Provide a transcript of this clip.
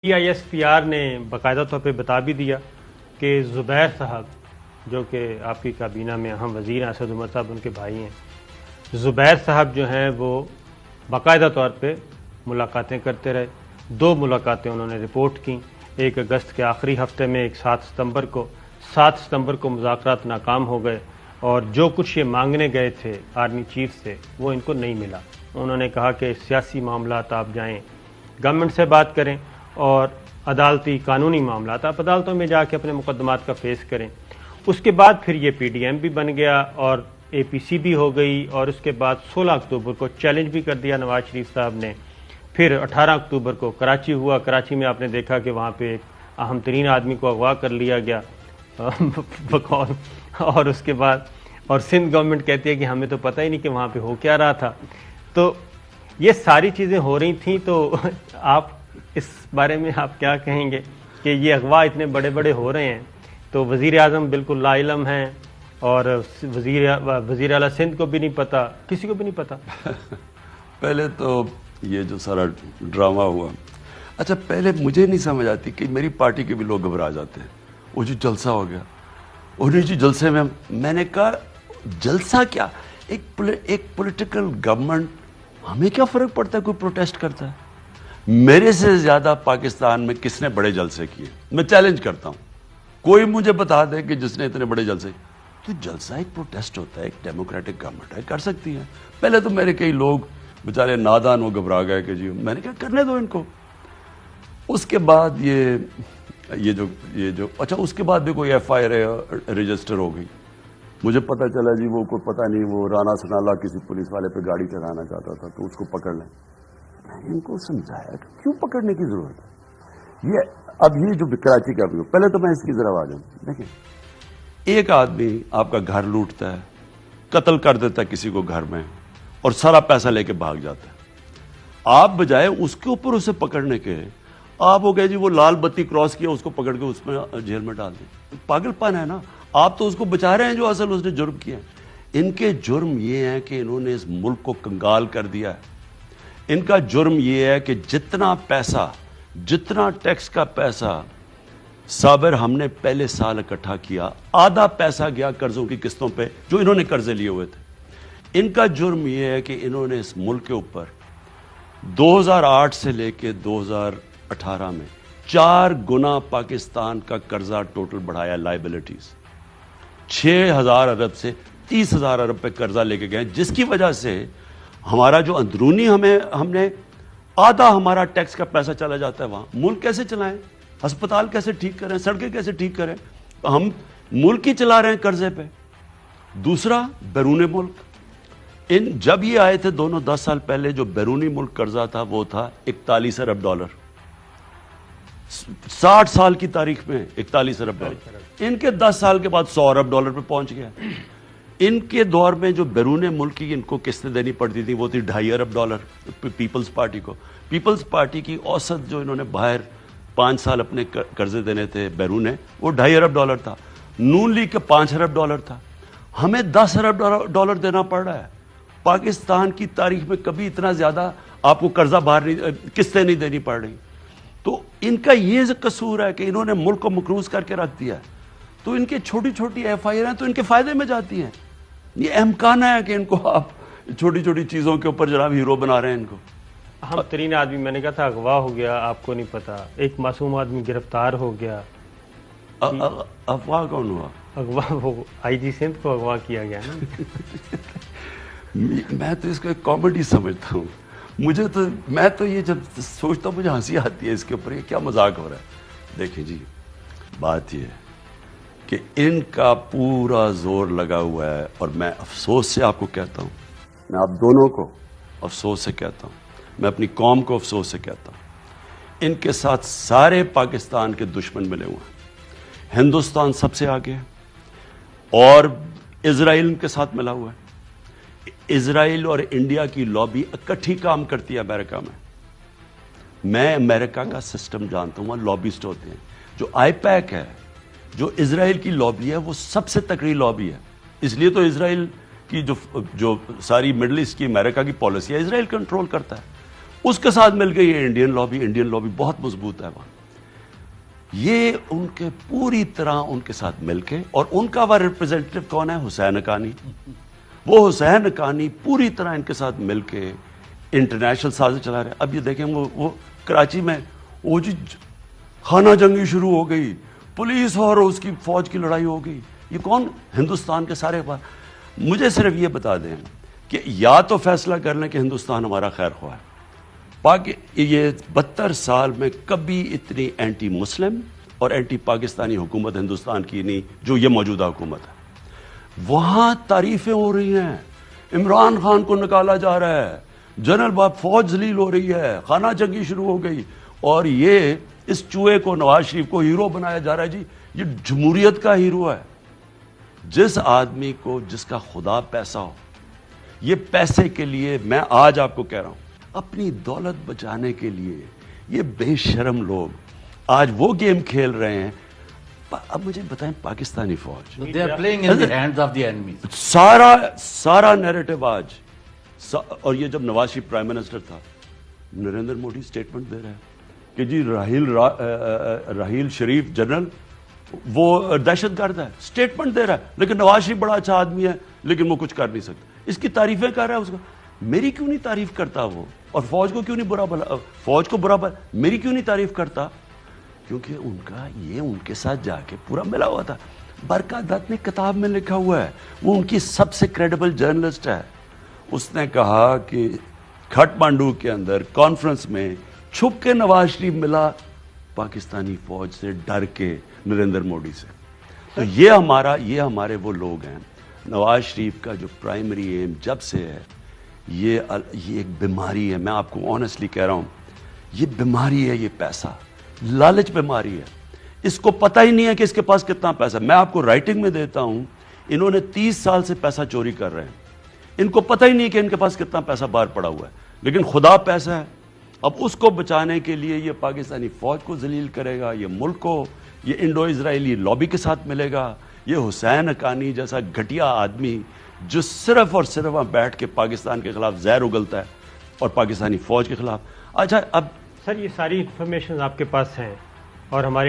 ISPR نے باقاعدہ طور پہ بتا بھی دیا کہ زبیر صاحب جو کہ آپ کی کابینہ میں اہم وزیر ہیں، اسد عمر صاحب ان کے بھائی ہیں، زبیر صاحب جو ہیں وہ باقاعدہ طور پہ ملاقاتیں کرتے رہے. 2 ملاقاتیں انہوں نے رپورٹ کیں، 1 اگست کے آخری ہفتے میں، ایک 7 ستمبر کو مذاکرات ناکام ہو گئے اور جو کچھ یہ مانگنے گئے تھے آرمی چیف سے وہ ان کو نہیں ملا. انہوں نے کہا کہ سیاسی معاملات آپ جائیں گورنمنٹ سے بات کریں اور عدالتی قانونی معاملات آپ عدالتوں میں جا کے اپنے مقدمات کا فیس کریں. اس کے بعد پھر یہ PDM بھی بن گیا اور APC بھی ہو گئی، اور اس کے بعد 16 اکتوبر کو چیلنج بھی کر دیا نواز شریف صاحب نے. پھر 18 اکتوبر کو کراچی ہوا. کراچی میں آپ نے دیکھا کہ وہاں پہ ایک اہم ترین آدمی کو اغوا کر لیا گیا اور اس کے بعد اور سندھ گورنمنٹ کہتی ہے کہ ہمیں تو پتہ ہی نہیں کہ وہاں پہ ہو کیا رہا تھا. تو یہ ساری چیزیں ہو رہی تھیں. تو آپ اس بارے میں آپ کیا کہیں گے کہ یہ اغوا اتنے بڑے بڑے ہو رہے ہیں تو وزیر اعظم بالکل لا علم ہیں اور وزیر اعلیٰ سندھ کو بھی نہیں پتا، کسی کو بھی نہیں پتا؟ پہلے تو یہ جو سارا ڈرامہ ہوا، اچھا پہلے مجھے نہیں سمجھ آتی کہ میری پارٹی کے بھی لوگ گھبرا جاتے ہیں. وہ جو جلسہ ہو گیا، انہیں جو جلسے میں نے کہا جلسہ کیا، ایک پولیٹیکل گورنمنٹ، ہمیں کیا فرق پڑتا ہے کوئی پروٹیسٹ کرتا ہے؟ میرے سے زیادہ پاکستان میں کس نے بڑے جلسے کیے؟ میں چیلنج کرتا ہوں، کوئی مجھے بتا دے کہ جس نے اتنے بڑے جلسے. تو جلسہ ایک پروٹیسٹ ہوتا ہے، ایک ڈیموکریٹک گورنمنٹ ہے، کر سکتی ہے. پہلے تو میرے کئی لوگ بیچارے نادان وہ گھبرا گئے کہ جی، میں نے کہا کرنے دو ان کو. اس کے بعد یہ جو اچھا اس کے بعد بھی کوئی FIR رجسٹر ہو گئی. مجھے پتہ چلا جی وہ کوئی پتہ نہیں وہ رانا سنالا کسی پولیس والے پہ گاڑی چلانا چاہتا تھا تو اس کو پکڑ لیں. میں نے ان کو سمجھایا کہ کیوں پکڑنے کی ضرورت ہے. اب یہ جو کراچی کا بھی ہو، پہلے تو میں اس کی طرف آ جاؤں. دیکھیں، ایک آدمی آپ کا گھر لوٹتا ہے، قتل کر دیتا ہے کسی کو گھر میں اور سارا پیسہ لے کے بھاگ جاتا ہے. آپ بجائے اس کے اوپر اسے پکڑنے کے، آپ ہو گئے جی وہ لال بتی کراس کیا اس کو پکڑ کے اس میں جیل میں ڈال دیں. پاگل پن ہے نا. آپ تو اس کو بچا رہے ہیں جو اصل اس نے جرم کیا ہے. ان کے جرم یہ ہے کہ انہوں نے اس ملک کو کنگال کر دیا ہے. ان کا جرم یہ ہے کہ جتنا ٹیکس کا پیسہ صابر ہم نے پہلے سال اکٹھا کیا، آدھا پیسہ گیا قرضوں کی قسطوں پہ جو انہوں نے قرضے لیے ہوئے تھے. ان کا جرم یہ ہے کہ انہوں نے اس ملک کے اوپر 2008 سے لے کے 2018 میں 4 گنا پاکستان کا قرضہ ٹوٹل بڑھایا. لائبلٹیز 6,000 ارب سے 30,000 ارب پہ قرضہ لے کے گئے، جس کی وجہ سے ہمارا جو اندرونی ہم نے آدھا ہمارا ٹیکس کا پیسہ چلا جاتا ہے وہاں. ملک کیسے چلائیں؟ ہسپتال کیسے ٹھیک کریں؟ سڑکیں کیسے ٹھیک کریں؟ ہم ملک ہی چلا رہے ہیں قرضے پہ. دوسرا، بیرون ملک جب یہ آئے تھے دونوں 10 سال پہلے، جو بیرونی ملک قرضہ تھا وہ تھا 41 ارب ڈالر. 60 سال کی تاریخ میں 41 ارب ڈالر. ان کے 10 سال کے بعد 100 ارب ڈالر پہ پہنچ گیا. ان کے دور میں جو بیرون ملک کی ان کو قسطیں دینی پڑتی تھی وہ تھی 2.5 ارب ڈالر پیپلز پارٹی کو. پیپلز پارٹی کی اوسط جو انہوں نے باہر 5 سال اپنے قرضے دینے تھے بیرون، وہ 2.5 ارب ڈالر تھا. نون لیگ کا 5 ارب ڈالر تھا. ہمیں 10 ارب ڈالر دینا پڑ رہا ہے. پاکستان کی تاریخ میں کبھی اتنا زیادہ آپ کو قرضہ قسطیں نہیں دینی پڑ رہی. تو ان کا یہ قصور ہے کہ انہوں نے ملک کو مقروض کر کے رکھ دیا ہے. تو ان کی چھوٹی چھوٹی FIR ہیں تو ان کے فائدے میں جاتی ہیں. یہ امکان ہے کہ ان کو آپ چھوٹی چھوٹی چیزوں کے اوپر جناب ہیرو بنا رہے ہیں. ان کو اہم ترین آدمی میں نے کہا تھا اغوا ہو گیا، آپ کو نہیں پتا. ایک معصوم آدمی گرفتار ہو گیا. افواہ کون ہوا؟ اغوا وہ IG سندھ کو اغوا کیا گیا نا. میں تو اس کو ایک کامیڈی سمجھتا ہوں. میں تو یہ جب سوچتا ہوں مجھے ہنسی آتی ہے اس کے اوپر، یہ کیا مذاق ہو رہا ہے. دیکھیں جی، بات یہ ہے کہ ان کا پورا زور لگا ہوا ہے، اور میں افسوس سے آپ کو کہتا ہوں، میں آپ دونوں کو افسوس سے کہتا ہوں، میں اپنی قوم کو افسوس سے کہتا ہوں، ان کے ساتھ سارے پاکستان کے دشمن ملے ہوئے ہیں. ہندوستان سب سے آگے ہے اور اسرائیل ان کے ساتھ ملا ہوا ہے. اسرائیل اور انڈیا کی لابی اکٹھی کام کرتی ہے امریکہ میں. میں امریکہ کا سسٹم جانتا ہوں، وہاں لابیسٹ ہوتے ہیں. جو IPAC ہے، جو اسرائیل کی لابی ہے، وہ سب سے تکڑی لابی ہے. اس لیے تو اسرائیل کی جو ساری مڈل ایسٹ کی امریکہ کی پالیسی ہے اسرائیل کنٹرول کرتا ہے. اس کے ساتھ مل کے یہ انڈین لابی بہت مضبوط ہے وہاں. یہ ان کے پوری طرح ان کے ساتھ مل کے, اور ان کا وہ ریپرزینٹیو کون ہے؟ حسین حقانی. وہ حسین حقانی پوری طرح ان کے ساتھ مل کے انٹرنیشنل سازش چلا رہے. اب یہ دیکھیں وہ کراچی میں وہ جی خانہ جنگی شروع ہو گئی, پولیس اور اس کی فوج کی لڑائی ہو گئی. یہ کون؟ ہندوستان کے سارے بات. مجھے صرف یہ بتا دیں کہ یا تو فیصلہ کر لیں کہ ہندوستان ہمارا خیر خواہ ہے. یہ 72 سال میں کبھی اتنی اینٹی مسلم اور اینٹی پاکستانی حکومت ہندوستان کی نہیں جو یہ موجودہ حکومت ہے. وہاں تعریفیں ہو رہی ہیں, عمران خان کو نکالا جا رہا ہے, جنرل باپ فوج ذلیل ہو رہی ہے, خانہ جنگی شروع ہو گئی, اور یہ اس چوہے کو نواز شریف کو ہیرو بنایا جا رہا ہے. جی یہ جمہوریت کا ہیرو ہے. جس آدمی کو جس کا خدا پیسہ ہو, یہ پیسے کے لیے, میں آج آپ کو کہہ رہا ہوں, اپنی دولت بچانے کے لیے یہ بے شرم لوگ آج وہ گیم کھیل رہے ہیں. اب مجھے بتائیں, پاکستانی فوج They are playing in the hands of the enemy. سارا نیریٹو آج, اور یہ جب نواز شریف پرائم منسٹر تھا, نریندر مودی سٹیٹمنٹ دے رہے ہیں کہ جی راحیل شریف جنرل وہ دہشت گرد ہے, سٹیٹمنٹ دے رہا ہے. لیکن نواز شریف بڑا اچھا آدمی ہے, لیکن وہ کچھ کر نہیں سکتا. اس کی تعریفیں کر رہا ہے. اس کا میری کیوں نہیں تعریف کرتا وہ, اور فوج کو کیوں نہیں فوج کو برا میری کیوں نہیں تعریف کرتا؟ کیونکہ ان کا یہ ان کے ساتھ جا کے پورا ملا ہوا تھا. برکا دت نے کتاب میں لکھا ہوا ہے, وہ ان کی سب سے کریڈیبل جرنلسٹ ہے. اس نے کہا کہ کھٹمانڈو کے اندر کانفرنس میں چھپ کے نواز شریف ملا پاکستانی فوج سے ڈر کے نریندر مودی سے. تو یہ ہمارے وہ لوگ ہیں. نواز شریف کا جو پرائمری ایم جب سے ہے, یہ ایک بیماری ہے. میں آپ کو آنیسٹلی کہہ رہا ہوں, یہ بیماری ہے, یہ پیسہ لالچ بیماری ہے. اس کو پتہ ہی نہیں ہے کہ اس کے پاس کتنا پیسہ. میں آپ کو رائٹنگ میں دیتا ہوں, انہوں نے 30 سال سے پیسہ چوری کر رہے ہیں. ان کو پتہ ہی نہیں کہ ان کے پاس کتنا پیسہ باہر پڑا ہوا ہے, لیکن خدا پیسہ ہے. اب اس کو بچانے کے لیے یہ پاکستانی فوج کو ذلیل کرے گا, یہ ملک کو, یہ انڈو اسرائیلی لابی کے ساتھ ملے گا. یہ حسین حقانی جیسا گھٹیا آدمی جو صرف اور صرف وہاں بیٹھ کے پاکستان کے خلاف زہر اگلتا ہے اور پاکستانی فوج کے خلاف. اچھا اب سر, یہ ساری انفارمیشن آپ کے پاس ہیں اور ہمارے